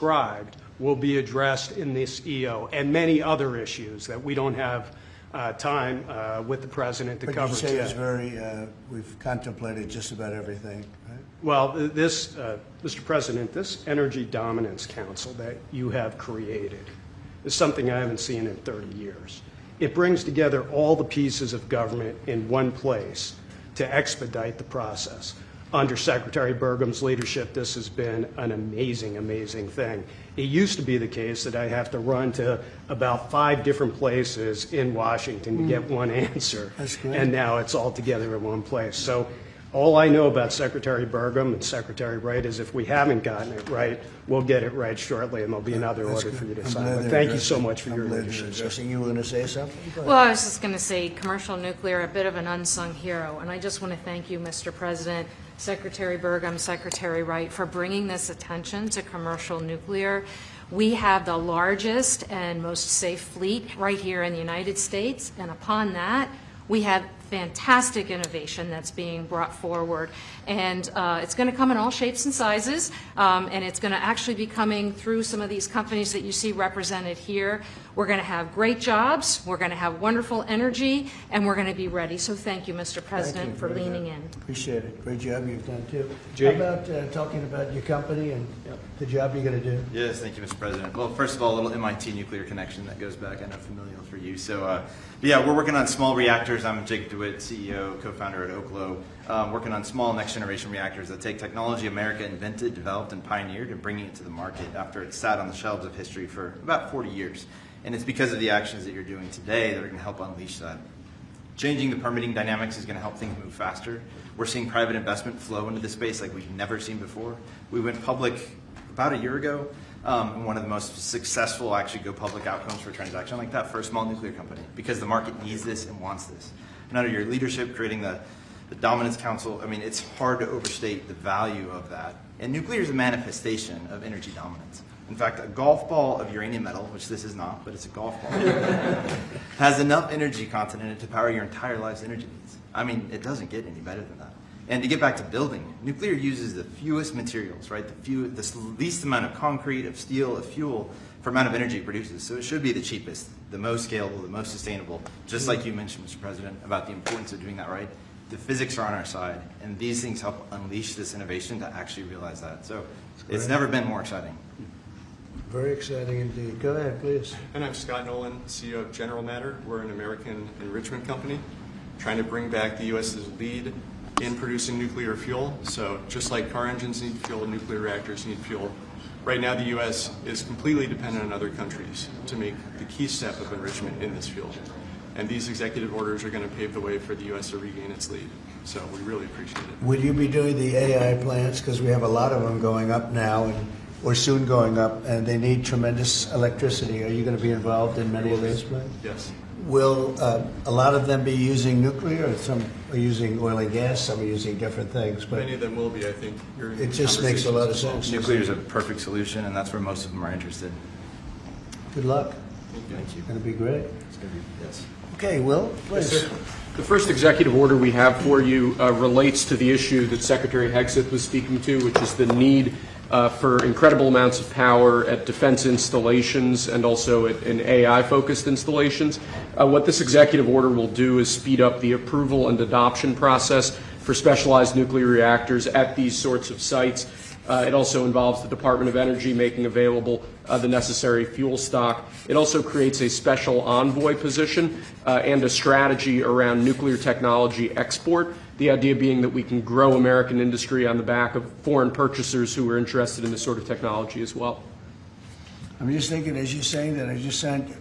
described will be addressed in this EO and many other issues that we don't have time with the President to cover But you say today. it's very, we've contemplated just about everything, right? Well, this, Mr. President, this Energy Dominance Council that you have created is something I haven't seen in 30 years. It brings together all the pieces of government in one place to expedite the process. Under Secretary Burgum's leadership, this has been an amazing, amazing thing. It used to be the case that I have to run to about 5 different places in Washington to get one answer. That's great. And now it's all together in one place. So all I know about Secretary Burgum and Secretary Wright is if we haven't gotten it right, we'll get it right shortly, and there'll be another order for you to sign. But thank you so much for your leadership. You were going to say something? Well, I was just going to say commercial nuclear, a bit of an unsung hero, and I just want to thank you, Mr. President, Secretary Burgum, Secretary Wright, for bringing this attention to commercial nuclear. We have the largest and most safe fleet right here in the United States, and upon that, we have fantastic innovation that's being brought forward. And it's going to come in all shapes and sizes, and it's going to actually be coming through some of these companies that you see represented here. We're going to have great jobs, we're going to have wonderful energy, and we're going to be ready. So thank you, Mr. President, for leaning in. Appreciate it. Great job you've done, too. Jake? How about talking about your company and the job you're going to do? Yes, thank you, Mr. President. Well, first of all, a little MIT nuclear connection that goes back, I know, familial for you. So, yeah, we're working on small reactors. I'm Jake DeWitt, CEO, co-founder at Oklo, working on small next-generation reactors that take technology America invented, developed, and pioneered and bringing it to the market after it sat on the shelves of history for about 40 years. And it's because of the actions that you're doing today that are going to help unleash that. Changing the permitting dynamics is going to help things move faster. We're seeing private investment flow into the space like we've never seen before. We went public about a year ago, and one of the most successful actually go public outcomes for a transaction like that for a small nuclear company, because the market needs this and wants this. And under your leadership, creating the Dominance Council, I mean, it's hard to overstate the value of that. And nuclear is a manifestation of energy dominance. In fact, a golf ball of uranium metal, which this is not, but it's a golf ball, has enough energy content in it to power your entire life's energy needs. I mean, it doesn't get any better than that. And to get back to building, nuclear uses the fewest materials, right? The least amount of concrete, of steel, of fuel for amount of energy it produces. So it should be the cheapest, the most scalable, the most sustainable, just like you mentioned, Mr. President, about the importance of doing that right. The physics are on our side, and these things help unleash this innovation to actually realize that. So it's never been more exciting. Very exciting indeed. Go ahead, please. And I'm Scott Nolan, CEO of General Matter. We're an American enrichment company trying to bring back the U.S.'s lead in producing nuclear fuel. So just like car engines need fuel, nuclear reactors need fuel. Right now, the U.S. is completely dependent on other countries to make the key step of enrichment in this field. And these executive orders are going to pave the way for the U.S. to regain its lead. So we really appreciate it. Will you be doing the AI plants? Because we have a lot of them going up now, and or soon going up, and they need tremendous electricity. Are you going to be involved in many of those plants? Yes. Will a lot of them be using nuclear, or some are using oil and gas, some are using different things? But many of them will be, I think. It just makes a lot of sense. Nuclear is a perfect solution, and that's where most of them are interested. Good luck. Thank you. It's going to be great. It's going to be, yes. Okay, Will, please. Yes, the first executive order we have for you relates to the issue that Secretary Hegseth was speaking to, which is the need for incredible amounts of power at defense installations and also in AI-focused installations. What this executive order will do is speed up the approval and adoption process for specialized nuclear reactors at these sorts of sites. It also involves the Department of Energy making available the necessary fuel stock. It also creates a special envoy position and a strategy around nuclear technology export, the idea being that we can grow American industry on the back of foreign purchasers who are interested in this sort of technology as well. I'm just thinking, as you're saying that, I just said,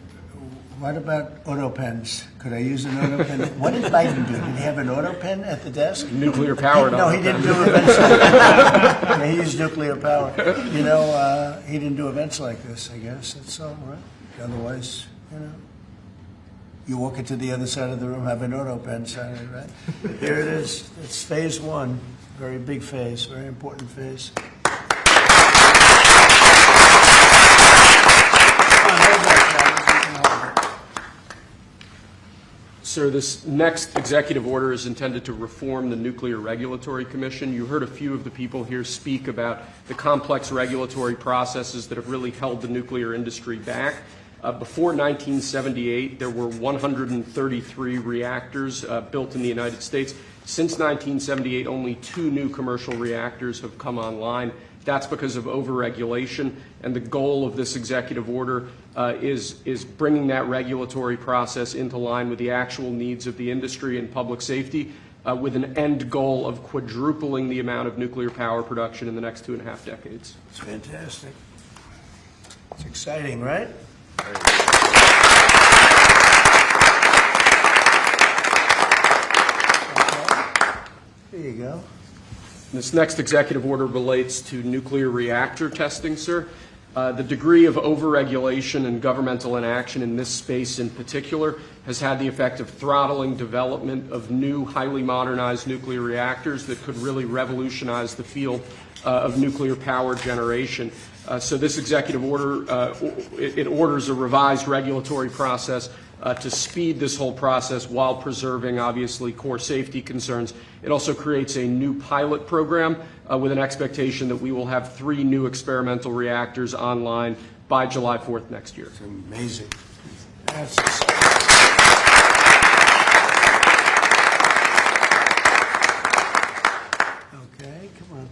what about auto pens? Could I use an auto pen? What did Biden do? Did he have an auto pen at the desk? Nuclear powered. No, he didn't do events like that. Yeah, he used nuclear power. You know, he didn't do events like this, I guess. That's all right. Otherwise, you know, you walk into the other side of the room, have an auto pen sign, right? Here it is. It's phase one. Very big phase, very important phase. sir. This next executive order is intended to reform the Nuclear Regulatory Commission. You heard a few of the people here speak about the complex regulatory processes that have really held the nuclear industry back. Before 1978, there were 133 reactors built in the United States. Since 1978, only 2 new commercial reactors have come online. That's because of overregulation, and the goal of this executive order is bringing that regulatory process into line with the actual needs of the industry and public safety, with an end goal of quadrupling the amount of nuclear power production in the next 2.5 decades. It's fantastic. It's exciting, right? There you go. This next executive order relates to nuclear reactor testing, sir. The degree of overregulation and governmental inaction in this space in particular has had the effect of throttling development of new, highly modernized nuclear reactors that could really revolutionize the field of nuclear power generation. So this executive order, it orders a revised regulatory process to speed this whole process while preserving, obviously, core safety concerns. It also creates a new pilot program with an expectation that we will have 3 new experimental reactors online by July 4th next year. It's amazing. That's okay, come on.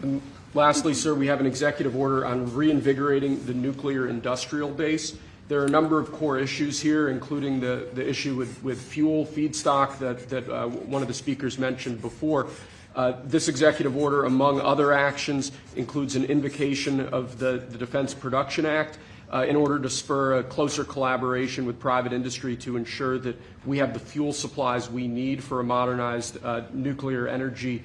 And lastly, sir, we have an executive order on reinvigorating the nuclear industrial base. There are a number of core issues here, including the issue with fuel feedstock that one of the speakers mentioned before. This executive order, among other actions, includes an invocation of the Defense Production Act in order to spur a closer collaboration with private industry to ensure that we have the fuel supplies we need for a modernized nuclear energy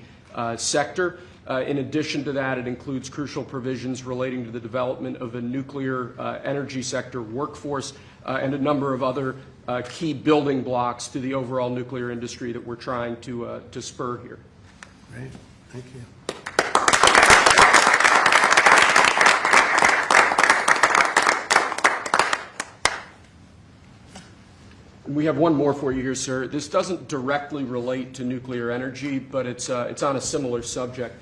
sector. In addition to that, it includes crucial provisions relating to the development of a nuclear energy sector workforce and a number of other key building blocks to the overall nuclear industry that we're trying to spur here. Great, thank you. We have one more for you here, sir. This doesn't directly relate to nuclear energy, but it's on a similar subject.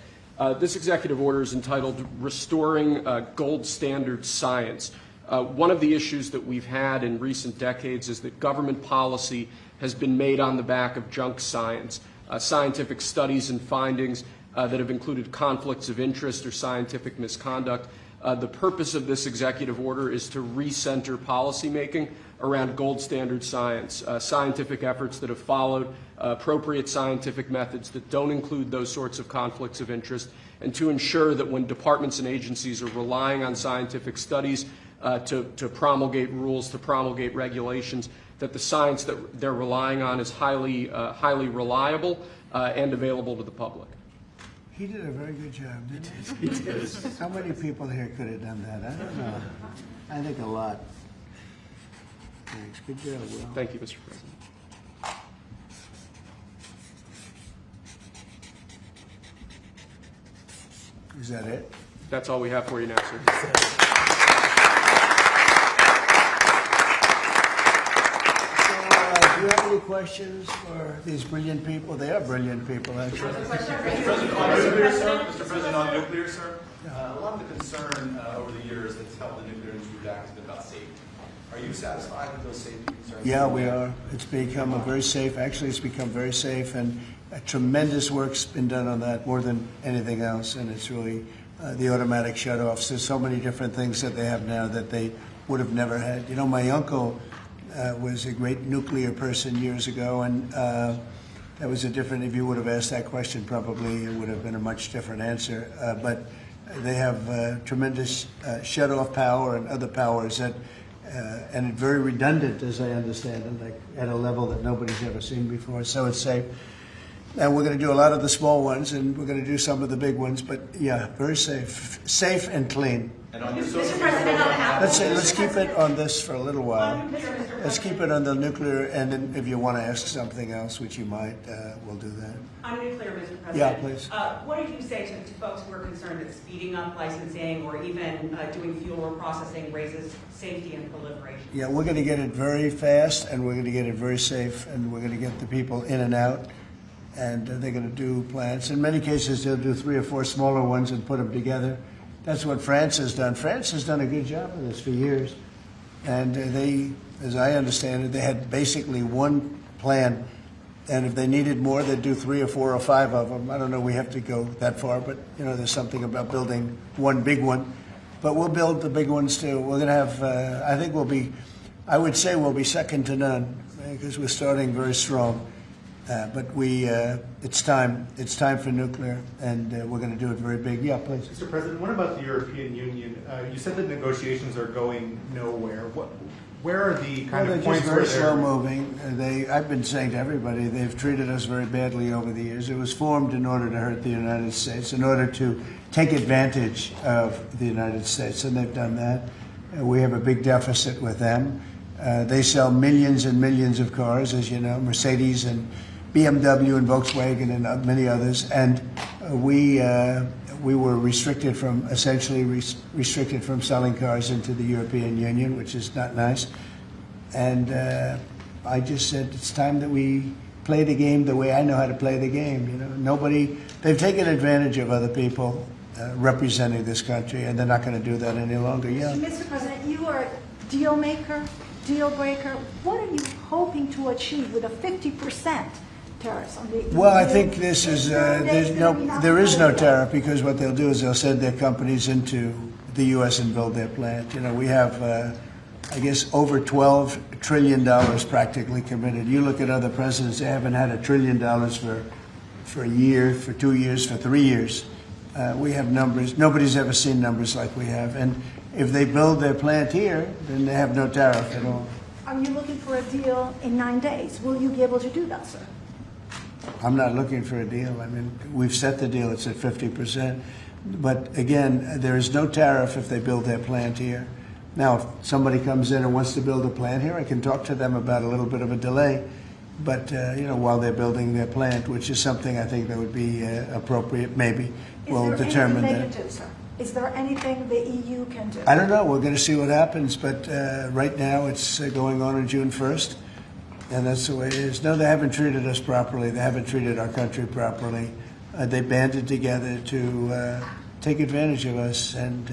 This executive order is entitled Restoring Gold Standard Science. One of the issues that we've had in recent decades is that government policy has been made on the back of junk science, scientific studies and findings that have included conflicts of interest or scientific misconduct. The purpose of this executive order is to recenter policymaking around gold standard science, scientific efforts that have followed appropriate scientific methods that don't include those sorts of conflicts of interest, and to ensure that when departments and agencies are relying on scientific studies to promulgate rules, to promulgate regulations, that the science that they're relying on is highly reliable and available to the public. He did a very good job, didn't he? He did. How many people here could have done that? I don't know. I think a lot. Thanks. Good job, Will. Thank you, Mr. President. Is that it? That's all we have for you now, sir. Do you have any questions for these brilliant people? They are brilliant people, actually. Mr. President, on nuclear, sir, a lot of the concern over the years that's held the nuclear industry back has been about safety. Are you satisfied with those safety concerns? Yeah, we are. It's become a very safe, actually it's become very safe, and a tremendous work's been done on that, more than anything else, and it's really the automatic shutoffs. There's so many different things that they have now that they would have never had. You know, my uncle was a great nuclear person years ago, and that was a different, if you would have asked that question, probably it would have been a much different answer. But they have tremendous shut-off power and other powers that, and it's very redundant, as I understand it, like at a level that nobody's ever seen before. So it's safe. And we're going to do a lot of the small ones, and we're going to do some of the big ones. But yeah, very safe and clean. And on your social Mr. President, on Apple. Let's keep it on this for a little while. Let's keep it on the nuclear, and then if you want to ask something else, which you might, we'll do that. On nuclear, Mr. President. Yeah, please. What did you say to folks who are concerned that speeding up licensing or even doing fuel processing raises safety and proliferation? Yeah, we're going to get it very fast, and we're going to get it very safe, and we're going to get the people in and out, and they're going to do plants. In many cases, they'll do 3 or 4 smaller ones and put them together. That's what France has done. France has done a good job of this for years. And they, as I understand it, they had basically one plan. And if they needed more, they'd do 3 or 4 or 5 of them. I don't know we have to go that far, but, you know, there's something about building one big one. But we'll build the big ones, too. We're going to have, I think I would say we'll be second to none, because we're starting very strong. But it's time. It's time for nuclear, and we're going to do it very big. Yeah, please. Mr. President, what about the European Union? You said that negotiations are going nowhere. Where are the kind of points where they're slow moving? I've been saying to everybody, they've treated us very badly over the years. It was formed in order to hurt the United States, in order to take advantage of the United States, and they've done that. We have a big deficit with them. They sell millions and millions of cars, as you know, Mercedes and BMW and Volkswagen and many others, and we were restricted from restricted from selling cars into the European Union, which is not nice. And I just said it's time that we play the game the way I know how to play the game. You know, they've taken advantage of other people representing this country, and they're not going to do that any longer. Yeah. Mr. President, you are a deal maker, deal breaker. What are you hoping to achieve with a 50%? Tariffs on the EU? Well, I think this is there is no tariff, because what they'll do is they'll send their companies into the U.S. and build their plant. You know, we have, I guess, over $12 trillion practically committed. You look at other presidents; they haven't had $1 trillion for a year, for 2 years, for 3 years. We have numbers. Nobody's ever seen numbers like we have. And if they build their plant here, then they have no tariff at all. Are you looking for a deal in 9 days? Will you be able to do that, sir? I'm not looking for a deal. I mean, we've set the deal. It's at 50%. But again, there is no tariff if they build their plant here. Now, if somebody comes in and wants to build a plant here, I can talk to them about a little bit of a delay. But, you know, while they're building their plant, which is something I think that would be appropriate, maybe, we'll determine that. Is there anything they can do, sir? Is there anything the EU can do? I don't know. We're going to see what happens. But right now it's going on June 1st. And that's the way it is. No, they haven't treated us properly. They haven't treated our country properly. They banded together to take advantage of us. And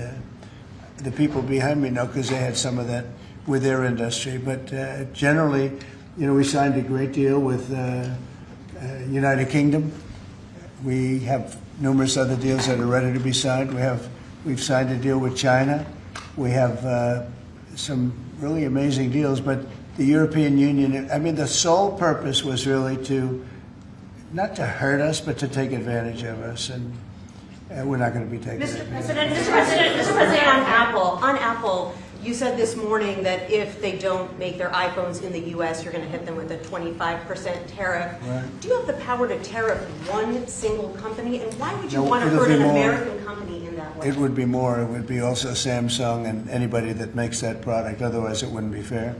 the people behind me know, because they had some of that with their industry. But generally, you know, we signed a great deal with United Kingdom. We have numerous other deals that are ready to be signed. We've signed a deal with China. We have some really amazing deals. But the European Union, I mean, the sole purpose was really not to hurt us, but to take advantage of us, and we're not going to be taking Mr. President, on Apple, you said this morning that if they don't make their iPhones in the U.S., you're going to hit them with a 25% tariff. Right. Do you have the power to tariff one single company, and why would you No, want to it'll hurt be an more. American company in that way? It would be more. It would be also Samsung and anybody that makes that product. Otherwise, it wouldn't be fair.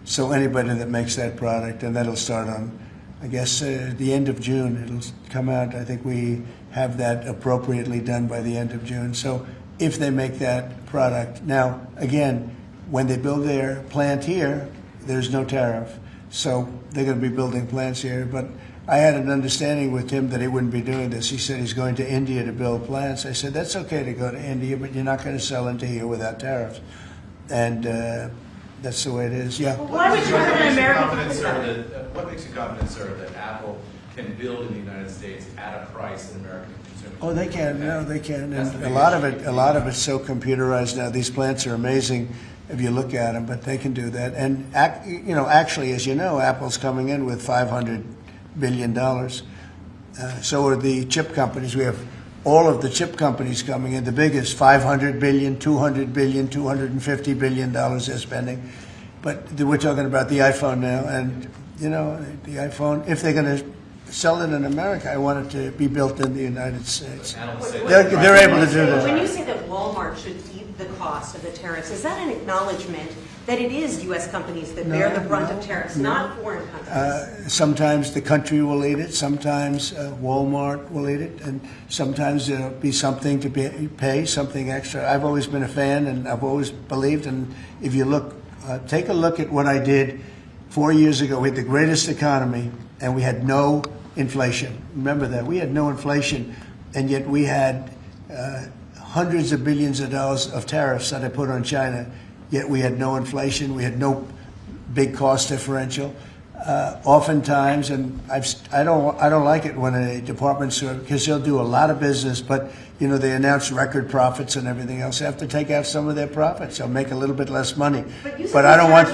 So anybody that makes that product, and that'll start on, I guess, the end of June. It'll come out. I think we have that appropriately done by the end of June. So if they make that product. Now, again, when they build their plant here, there's no tariff. So they're going to be building plants here. But I had an understanding with Tim that he wouldn't be doing this. He said he's going to India to build plants. I said, that's okay to go to India, but you're not going to sell into here without tariffs. And that's the way it is. Yeah. Why would you hurt an American company? What makes you confident, sir, that Apple can build in the United States at a price that American consumers? Oh, they can. No, they can. And a lot of it's so computerized now. These plants are amazing if you look at them, but they can do that. And you know, actually, as you know, Apple's coming in with $500 billion. So are the chip companies. We have all of the chip companies coming in. The biggest, $500 billion, $200 billion, $250 billion they're spending. But we're talking about the iPhone now, and you know, the iPhone. If they're going to sell it in America. I want it to be built in the United States. They're able to do that. When you say that Walmart should eat the cost of the tariffs, is that an acknowledgement that it is U.S. companies that bear the brunt of tariffs, not foreign countries? Sometimes the country will eat it, sometimes Walmart will eat it, and sometimes there'll be something to pay, something extra. I've always been a fan, and I've always believed, and if you look, take a look at what I did 4 years ago. We had the greatest economy, and we had no inflation. Remember that. We had no inflation, and yet we had hundreds of billions of dollars of tariffs that I put on China, yet we had no inflation. We had no big cost differential. Oftentimes, and I don't like it when a department store, because they'll do a lot of business, but they announce record profits and everything else. They have to take out some of their profits. They'll make a little bit less money. But I don't want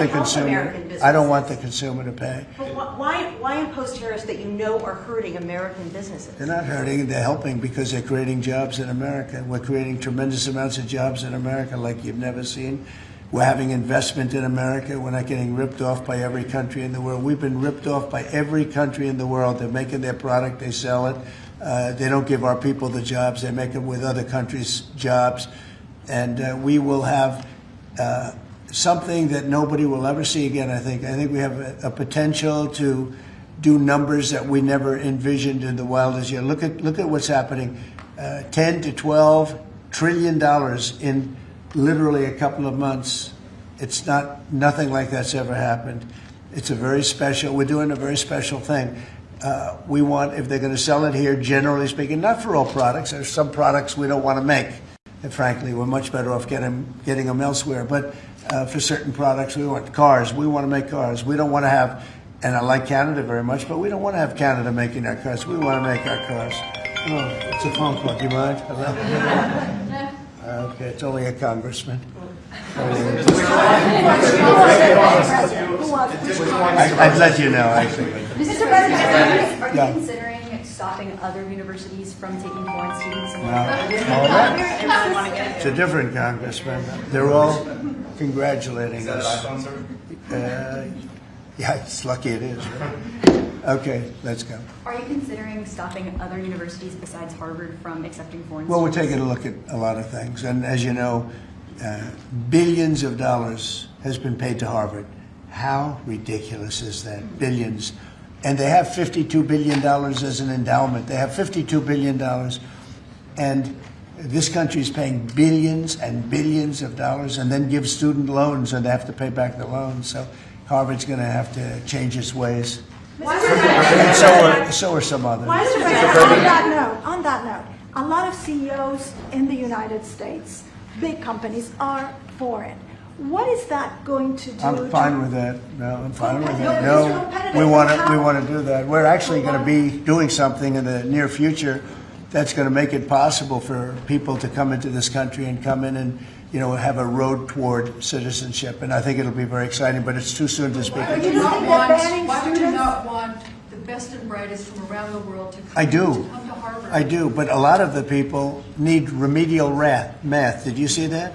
the consumer. I don't want the consumer to pay. But why impose tariffs that you know are hurting American businesses? They're not hurting. They're helping because they're creating jobs in America. We're creating tremendous amounts of jobs in America like you've never seen. We're having investment in America. We're not getting ripped off by every country in the world. We've been ripped off by every country in the world. They're making their product. They sell it. They don't give our people the jobs. They make them with other countries' jobs. And we will have something that nobody will ever see again, I think. I think we have a potential to do numbers that we never envisioned in the wildest year. Look at what's happening. 10 to 12 trillion dollars in literally a couple of months. It's nothing like that's ever happened. It's we're doing a very special thing. We want, if they're going to sell it here, generally speaking, not for all products. There's some products we don't want to make. And frankly, we're much better off getting them elsewhere. But for certain products, we want cars. We want to make cars. We don't want to have, and I like Canada very much, but we don't want to have Canada making our cars. We want to make our cars. Oh, it's a phone call. Do you mind? Hello? Okay, it's only a congressman. I'd let you know, actually. Mr. President, are you considering stopping other universities from taking foreign students? It's a different congressman. They're all congratulating us. Is that an iPhone, sir? Yeah, it's lucky it is. Right? Okay, let's go. Are you considering stopping other universities besides Harvard from accepting foreign Well, we're students? taking a look at a lot of things. And as you know, billions of dollars has been paid to Harvard. How ridiculous is that? Billions. And they have $52 billion as an endowment. They have $52 billion. And this country is paying billions and billions of dollars and then gives student loans, and they have to pay back the loans. So Harvard's going to have to change its ways. And so are some others. On that note, a lot of CEOs in the United States, big companies, are foreign. What is that going to do? I'm fine with that. No, I'm fine with that. No, we want to do that. We're actually going to be doing something in the near future that's going to make it possible for people to come into this country and come in and have a road toward citizenship. And I think it'll be very exciting, but it's too soon to speak. Why would you not want the best and brightest from around the world to come to Harvard? I do, but a lot of the people need remedial math. Did you see that?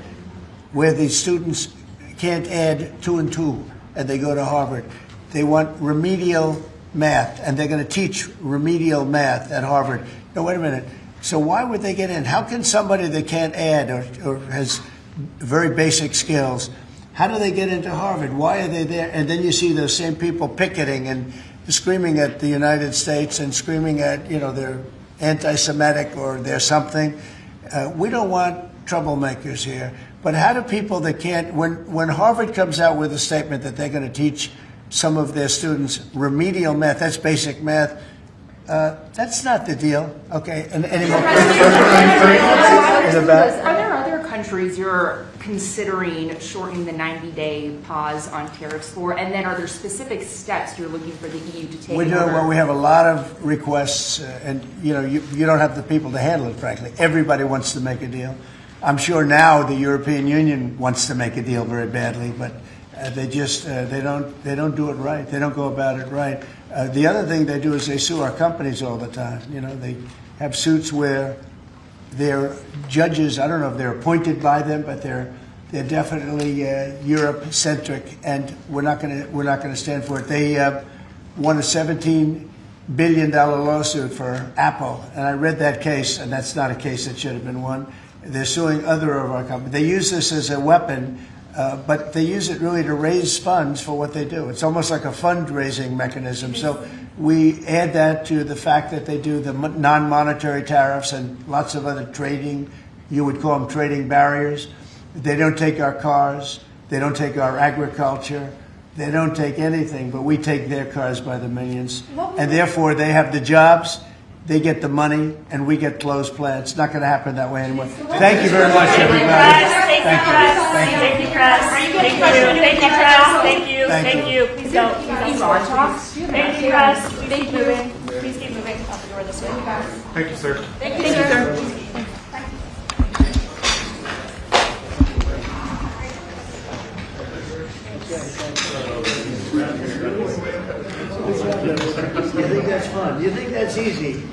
Where the students can't add 2 and 2, and they go to Harvard. They want remedial math, and they're going to teach remedial math at Harvard. No, wait a minute. So why would they get in? How can somebody that can't add or has very basic skills, how do they get into Harvard? Why are they there? And then you see those same people picketing and screaming at the United States and screaming at, they're anti-Semitic or they're something. We don't want troublemakers here. But how do people that can't, when Harvard comes out with a statement that they're going to teach some of their students remedial math, that's basic math, that's not the deal. Okay, and any more? Are there other countries you're considering shortening the 90-day pause on tariffs for? And then are there specific steps you're looking for the EU to take? We're doing well. We have a lot of requests, and you don't have the people to handle it. Frankly, everybody wants to make a deal. I'm sure now the European Union wants to make a deal very badly, but they don't do it right. They don't go about it right. The other thing they do is they sue our companies all the time. They have suits where their judges, I don't know if they're appointed by them, but they're definitely Europe-centric, and we're not going to stand for it. They won a $17 billion-dollar lawsuit for Apple, and I read that case, and that's not a case that should have been won. They're suing other of our companies. They use this as a weapon, but they use it really to raise funds for what they do. It's almost like a fundraising mechanism. So we add that to the fact that they do the non-monetary tariffs and lots of other trading, you would call them trading barriers. They don't take our cars. They don't take our agriculture. They don't take anything, but we take their cars by the millions. And therefore, they have the jobs, they get the money, and we get closed plants. It's not going to happen that way anymore. Thank you very much, everybody. Thank you. Thank you, Chris. Thank you, Chris. Thank you. Thank you. Please don't. Please don't talk. Thank you, Chris. Please keep moving. Please keep moving out the door this way. Thank you, sir. Thank you, sir. You think that's fun? You think that's easy?